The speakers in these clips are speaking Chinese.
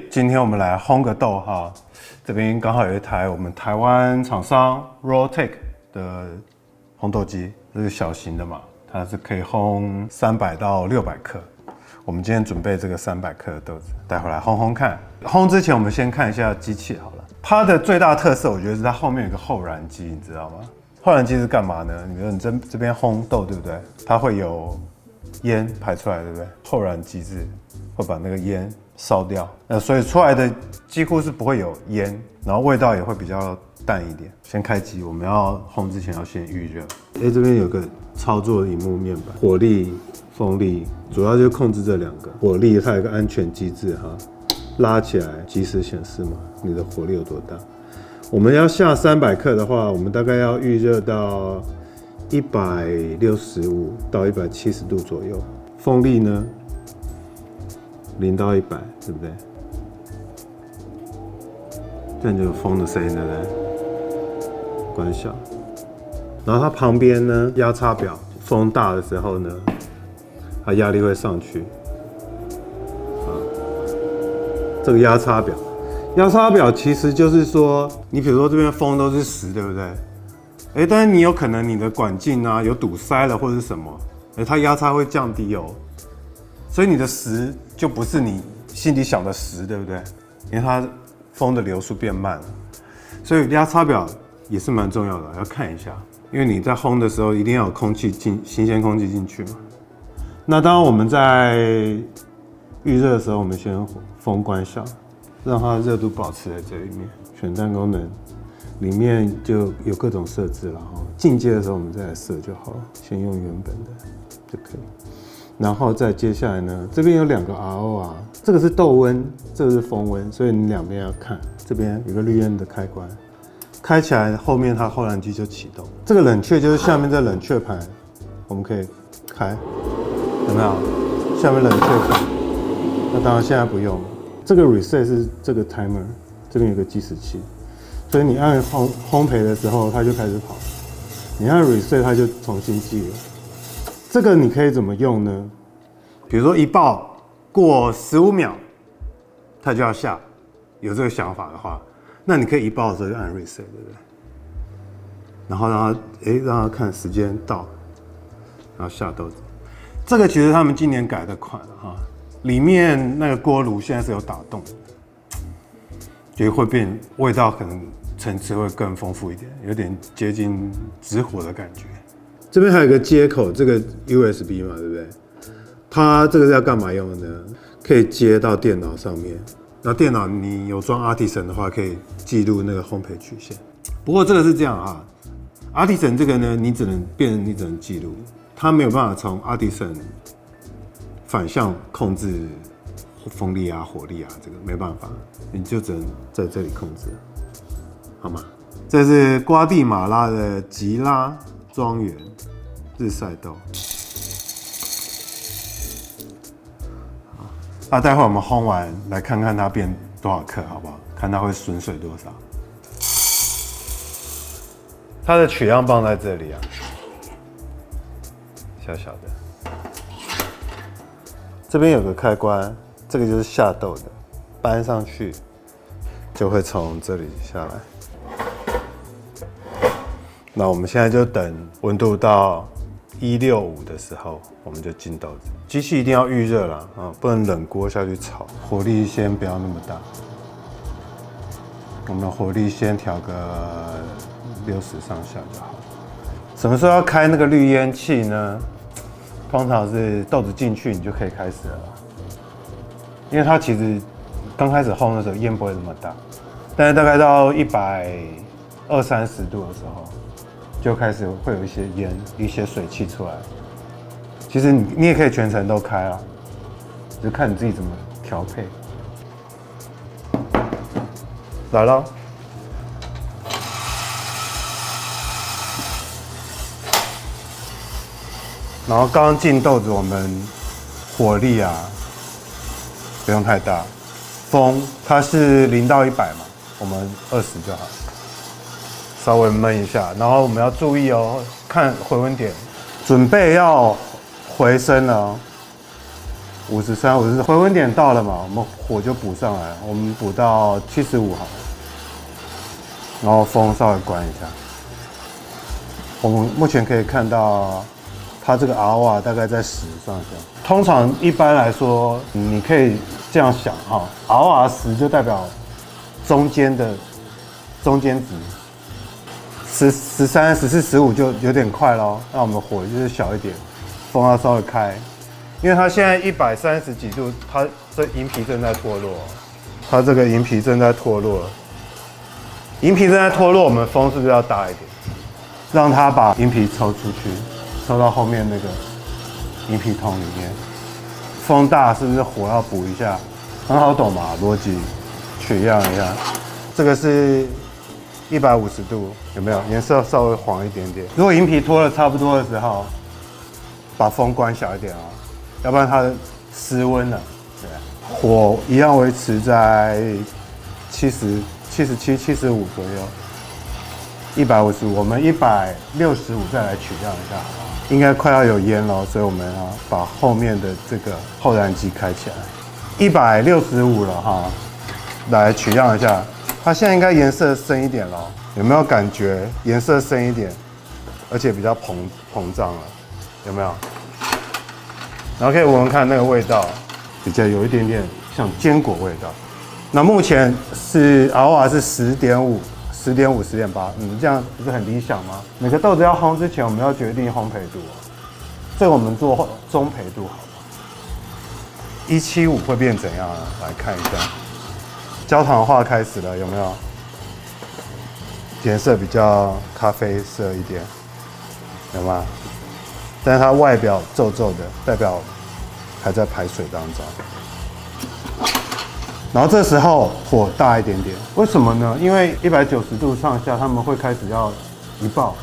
今天我们来烘个豆哈，这边刚好有一台我们台湾厂商 Rolltech 的烘豆机，这是小型的嘛，它是可以烘300到600克。我们今天准备这个300克的豆子，待会来烘烘看。烘之前我们先看一下机器好了，它的最大特色我觉得是它后面有个后燃机，你知道吗？后燃机是干嘛呢？你这边烘豆对不对？它会有烟排出来，对不对？后燃机制会把那个烟烧掉，所以出来的几乎是不会有烟，然后味道也会比较淡一点。先开机，我们要烘之前要先预热。这边有个操作萤幕面板，火力、风力，主要就控制这两个。火力它有个安全机制哈，拉起来即时显示嘛，你的火力有多大。我们要下300克的话，我们大概要预热到165到170度左右。风力呢，0到100，对不对？这样就有风的声音，对不对？关小。然后它旁边呢，压差表，风大的时候呢，它压力会上去。这个压差表。压差表其实就是说，你比如说这边风都是10，对不对？但是你有可能你的管径啊有堵塞了或者是什么，它压差会降低哦，所以你的10就不是你心里想的10，对不对？因为它风的流速变慢了，所以压差表也是蛮重要的，要看一下，因为你在烘的时候一定要有空气新鲜空气进去嘛。那当我们在预热的时候，我们先风关小。让它热度保持在这里面，选单功能里面就有各种设置了哈。进阶的时候我们再来设就好了，先用原本的就可以。然后再接下来呢，这边有2个 RO 这个是豆温，这个是风温，所以你两边要看。这边有个绿烟的开关，开起来后面它后燃机就启动。这个冷却就是下面这冷却盘，我们可以开，有没有？下面冷却盘，那当然现在不用了。这个 reset 是这个 timer， 这边有个计时器，所以你按烘焙的时候，它就开始跑；你按 reset， 它就重新计了。这个你可以怎么用呢？比如说一爆过15秒，它就要下。有这个想法的话，那你可以一爆的时候就按 reset， 对不对？然后让它看时间到，然后下豆子。这个其实他们今年改的款哈。里面那个锅炉现在是有打洞，就会变味道，可能层次会更丰富一点，有点接近直火的感觉。这边还有一个接口，这个 USB 嘛，对不对？它这个是要干嘛用的呢？可以接到电脑上面。那电脑你有装 Artisan 的话，可以记录那个烘焙曲线。不过这个是这样啊 ，Artisan 这个呢，你只能记录，它没有办法从 Artisan反向控制风力啊、火力啊，这个没办法，你就只能在这里控制，好吗？这是瓜地马拉的吉拉庄园日晒豆。那待会我们烘完，来看看它变多少克，好不好？看它会损水多少。它的取样棒在这里啊，小小的。这边有个开关，这个就是下豆的，搬上去就会从这里下来。那我们现在就等温度到165的时候，我们就进豆子。机器一定要预热啦，不能冷锅下去炒，火力先不要那么大。我们火力先调个60上下就好。什么时候要开那个滤烟器呢？通常是豆子进去你就可以开始了，因为它其实刚开始烘的时候烟不会那么大，但是大概到120-130度的时候，就开始会有一些烟、一些水汽出来。其实你也可以全程都开啦，就看你自己怎么调配。来了。然后刚进豆子，我们火力啊不用太大，风它是0到100嘛，我们20就好，稍微焖一下。然后我们要注意哦，看回温点，准备要回升了哦。53、54，回温点到了嘛，我们火就补上来了，我们补到75好了，然后风稍微关一下。我们目前可以看到，它这个 ROA 大概在10上下。通常一般来说，你可以这样想哈，ROA 10就代表中间值，13、14、15就有点快咯，那我们火就是小一点，风要稍微开。因为它现在130几度，它这银皮正在脱落，它这个银皮正在脱落，银皮正在脱落，我们风是不是要大一点，让它把银皮抽出去，抽到后面那个银皮筒里面。风大是不是火要补一下？很好懂嘛，逻辑取样一下。这个是150度，有没有颜色稍微黄一点点？如果银皮脱了差不多的时候，把风关小一点哦。要不然它失温了，对，火一样维持在70、77、75左右，155，我们165再来取样一下，应该快要有烟了，所以我们要把后面的这个后燃机开起来，165了哈，来取样一下，它现在应该颜色深一点了，有没有感觉颜色深一点，而且比较膨胀了，有没有？然后可以闻闻看那个味道，比较有一点点像坚果味道。那目前是 ROA 是10.5、10.8，这样不是很理想吗？每个豆子要烘之前，我们要决定烘焙度。这个我们做中焙度好了。175会变怎样呢？来看一下，焦糖化开始了，有没有？颜色比较咖啡色一点，有吗？但是它外表皱皱的，代表还在排水当中。然后这时候火大一点点，为什么呢？因为190度上下，他们会开始要一爆，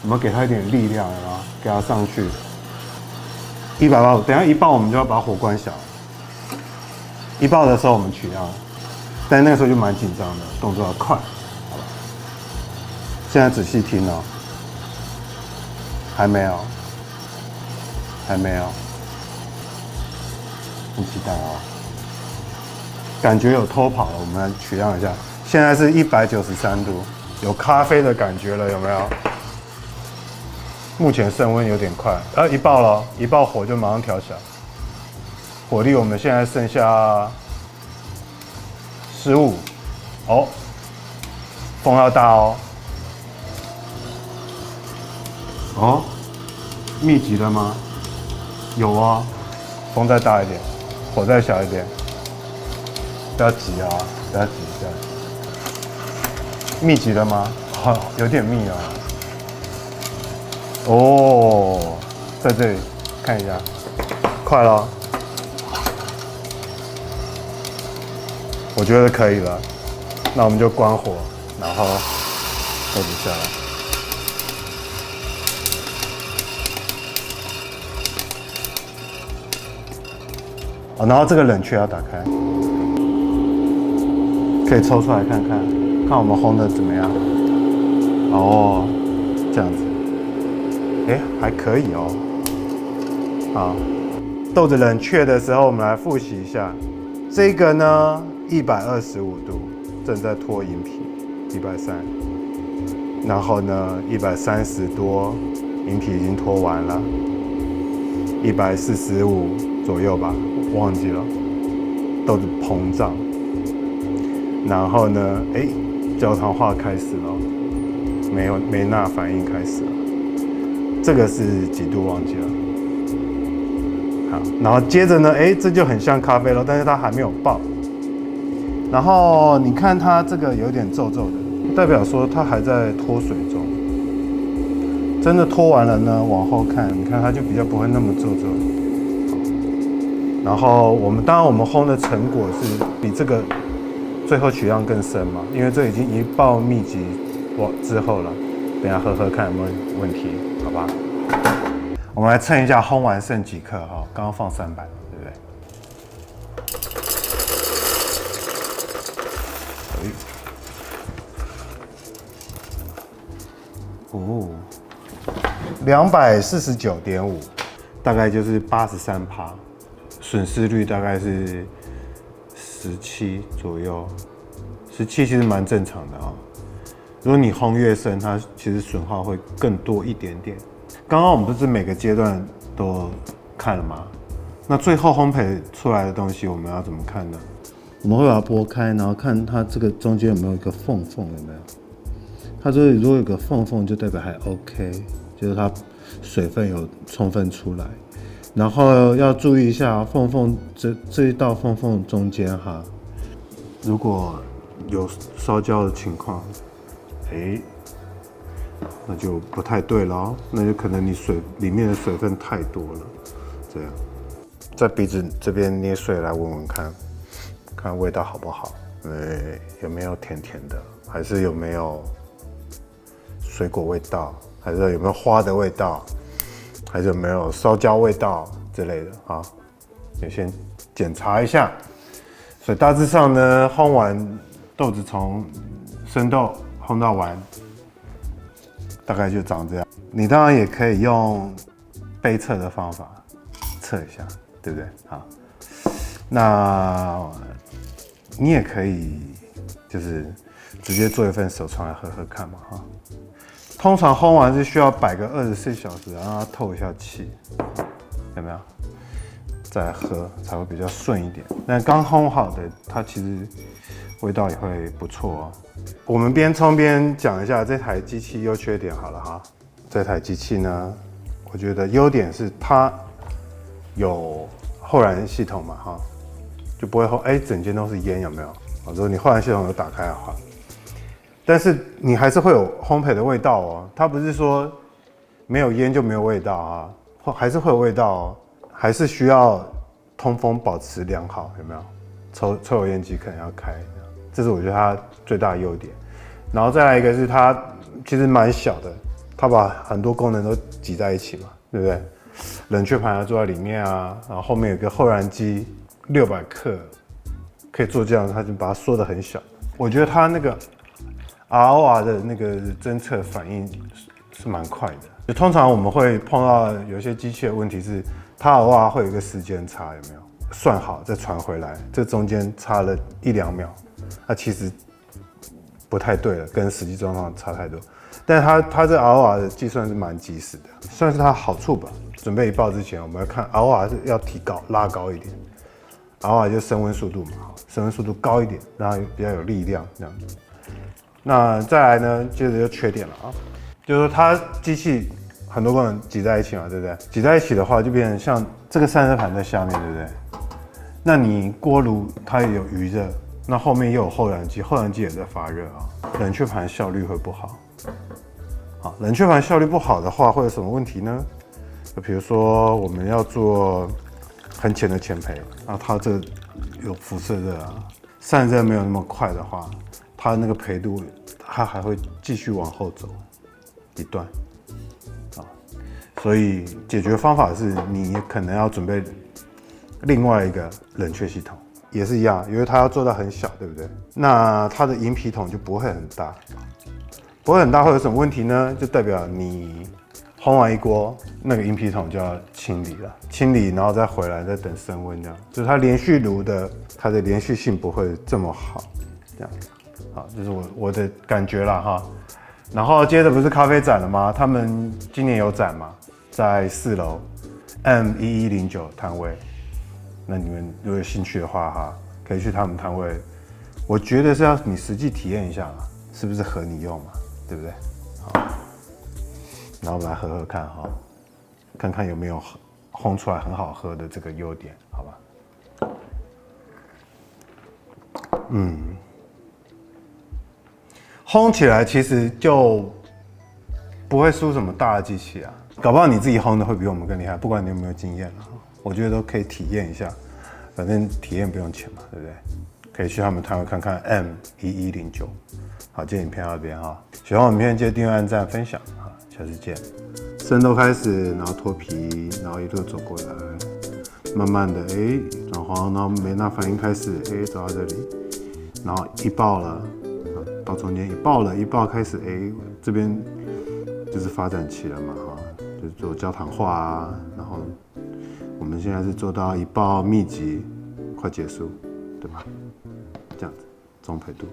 我们给它一点力量，有没有？给它上去。185，等一下一爆我们就要把火关小。一爆的时候我们取样，但那个时候就蛮紧张的，动作要快，好吧？现在仔细听哦，还没有。还没有，很期待哦。感觉有偷跑了，我们来取样一下。现在是193度，有咖啡的感觉了，有没有？目前升温有点快，一爆了，一爆火就马上调小。火力我们现在剩下15，哦，风要大哦。哦，密集了吗？有啊，风再大一点，火再小一点，不要急啊，不要急，不要急。密集了吗？好，有点密啊。哦，在这里看一下，快了，我觉得可以了，那我们就关火，然后豆子下来。然后这个冷却要打开，可以抽出来看看，看我们烘的怎么样。哦，这样子，还可以哦。好，豆子冷却的时候，我们来复习一下。这个呢，125度正在脱银皮，130。然后呢，130多，银皮已经脱完了，145左右吧。忘记了，豆子膨胀，然后呢，焦糖化开始了，梅纳反应开始了，这个是几度忘记了。好，然后接着呢，这就很像咖啡了，但是它还没有爆。然后你看它这个有点皱皱的，代表说它还在脱水中。真的脱完了呢，往后看，你看它就比较不会那么皱皱。然后当然我们烘的成果是比这个最后取样更深嘛，因为这已经一爆密集之后了。等一下喝喝看有没有问题，好吧？我们来称一下烘完剩几克哈，刚刚放300，对不对？哦，249.5，大概就是83%。损失率大概是17左右，17其实蛮正常的啊。如果你烘越深，它其实损耗会更多一点点。刚刚我们不是每个阶段都看了吗？那最后烘焙出来的东西我们要怎么看呢？我们会把它剥开，然后看它这个中间有没有一个缝，有没有？它这里如果有个缝，就代表还 OK， 就是它水分有充分出来。然后要注意一下这一道缝中间哈，如果有烧焦的情况，那就不太对了哦，那就可能你里面的水分太多了。这样，在鼻子这边捏碎来闻闻看，看味道好不好？有没有甜甜的，还是有没有水果味道，还是有没有花的味道，还是有没有烧焦味道之类的啊？你先检查一下。所以大致上呢，烘完豆子从生豆烘到完，大概就长这样。你当然也可以用杯测的方法测一下，对不对？好，那你也可以就是直接做一份手冲来喝喝看嘛，哈。通常烘完是需要摆个24小时，让它透一下气，有没有？再来喝才会比较顺一点。但刚烘好的，它其实味道也会不错哦。我们边冲边讲一下这台机器优缺点好了哈。这台机器呢，我觉得优点是它有后燃系统嘛哈，就不会整间都是烟，有没有？如果你后燃系统有打开的话，但是你还是会有烘焙的味道哦。它不是说没有烟就没有味道啊，还是会有味道哦。还是需要通风保持良好，有没有？抽油烟机可能要开，这是我觉得它最大的优点。然后再来一个是它其实蛮小的，它把很多功能都挤在一起嘛，对不对？冷却盘要坐在里面啊，然后后面有个后燃机600克，可以做这样，它就把它缩得很小。我觉得它那个 ROR 的那个侦测反应是蛮快的。就通常我们会碰到有些机器的问题是，它的话会有一个时间差，有没有？算好再传回来，这中间差了1-2秒，那其实不太对了，跟实际状况差太多。但是它这 ROR 的计算是蛮及时的，算是它的好处吧。准备一爆之前，我们要看 ROR 是要提高，拉高一点。ROR 就是升温速度嘛，升温速度高一点，让它比较有力量这样子。那再来呢，接着就缺点了啊，就是说它机器很多功能挤在一起嘛，对不对？挤在一起的话，就变成像这个散热盘在下面，对不对？那你锅炉它也有余热，那后面又有后燃机，后燃机也在发热啊，冷却盘效率会不好。好，冷却盘效率不好的话，会有什么问题呢？就比如说我们要做很浅的浅焙，然后它这有辐射热啊，散热没有那么快的话，它那个焙度它还会继续往后走一段。所以解决方法是你可能要准备另外一个冷却系统，也是一样，因为它要做到很小，对不对？那它的银皮筒就不会很大，不会很大会有什么问题呢？就代表你烘完一锅，那个银皮筒就要清理了，清理然后再回来再等升温，这样就是它连续炉的它的连续性不会这么好，这样。好，这是我的感觉啦哈。然后接着不是咖啡展了吗？他们今年有展嘛，在4楼 M1109摊位。那你们如果有兴趣的话哈，可以去他们摊位。我觉得是要你实际体验一下嘛，是不是合你用嘛，对不对？好，然后我们来喝喝看哈，看看有没有烘出来很好喝的这个优点，好吧？烘起来其实就不会输什么大的机器啊，搞不好你自己烘的会比我们更厉害，不管你有没有经验啊，我觉得都可以体验一下，反正体验不用钱嘛，对不对？可以去他们摊位看看 M1109。好，今天影片到这边哈，喜欢我影片记得订阅、按赞、分享啊，下次见。生豆开始，然后脱皮，然后一路走过来，慢慢的转黄，然后梅纳反应开始走到这里，然后一爆了。到中间一爆了，一爆开始，这边就是发展期了嘛，哈，就是做焦糖化啊，然后我们现在是做到一报密集，快结束，对吧？这样子，中培度。